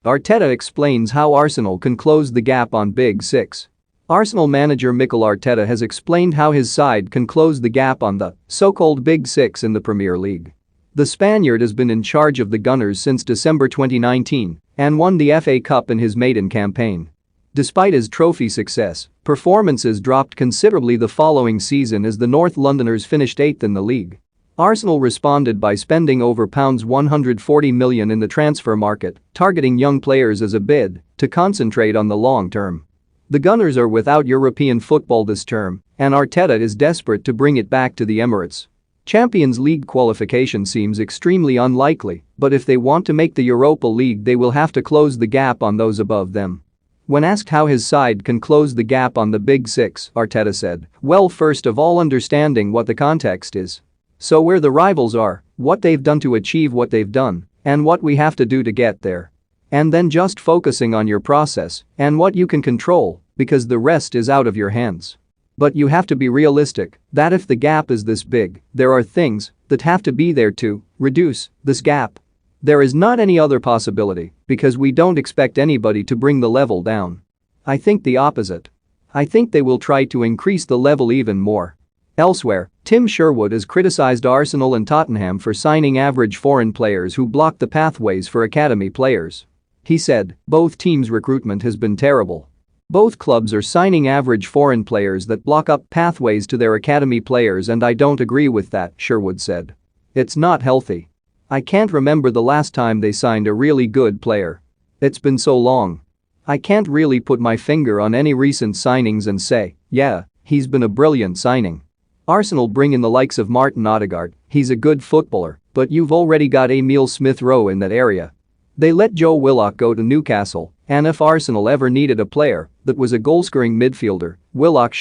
Arteta explains how Arsenal can close the gap on Big Six. Arsenal manager Mikel Arteta has explained how his side can close the gap on the so-called Big Six in the Premier League. The Spaniard has been in charge of the Gunners since December 2019 and won the FA Cup in his maiden campaign. Despite his trophy success, performances dropped considerably the following season as the North Londoners finished 8th in the league. Arsenal responded by spending over £140 million in the transfer market, targeting young players as a bid to concentrate on the long term. The Gunners are without European football this term, and Arteta is desperate to bring it back to the Emirates. Champions League qualification seems extremely unlikely, but if they want to make the Europa League, they will have to close the gap on those above them. When asked how his side can close the gap on the Big Six, Arteta said, "Well, first of all, understanding what the context is. So where the rivals are, what they've done to achieve what they've done, and what we have to do to get there. And then just focusing on your process and what you can control, because the rest is out of your hands. But you have to be realistic that if the gap is this big, there are things that have to be there to reduce this gap. There is not any other possibility because we don't expect anybody to bring the level down. I think the opposite. I think they will try to increase the level even more." Elsewhere, Tim Sherwood has criticized Arsenal and Tottenham for signing average foreign players who block the pathways for academy players. He said, "Both teams' recruitment has been terrible. Both clubs are signing average foreign players that block up pathways to their academy players, and I don't agree with that," Sherwood said. "It's not healthy. I can't remember the last time they signed a really good player. It's been so long. I can't really put my finger on any recent signings and say, yeah, he's been a brilliant signing. Arsenal bring in the likes of Martin Odegaard, he's a good footballer, but you've already got Emile Smith-Rowe in that area. They let Joe Willock go to Newcastle, and if Arsenal ever needed a player that was a goal-scoring midfielder, Willock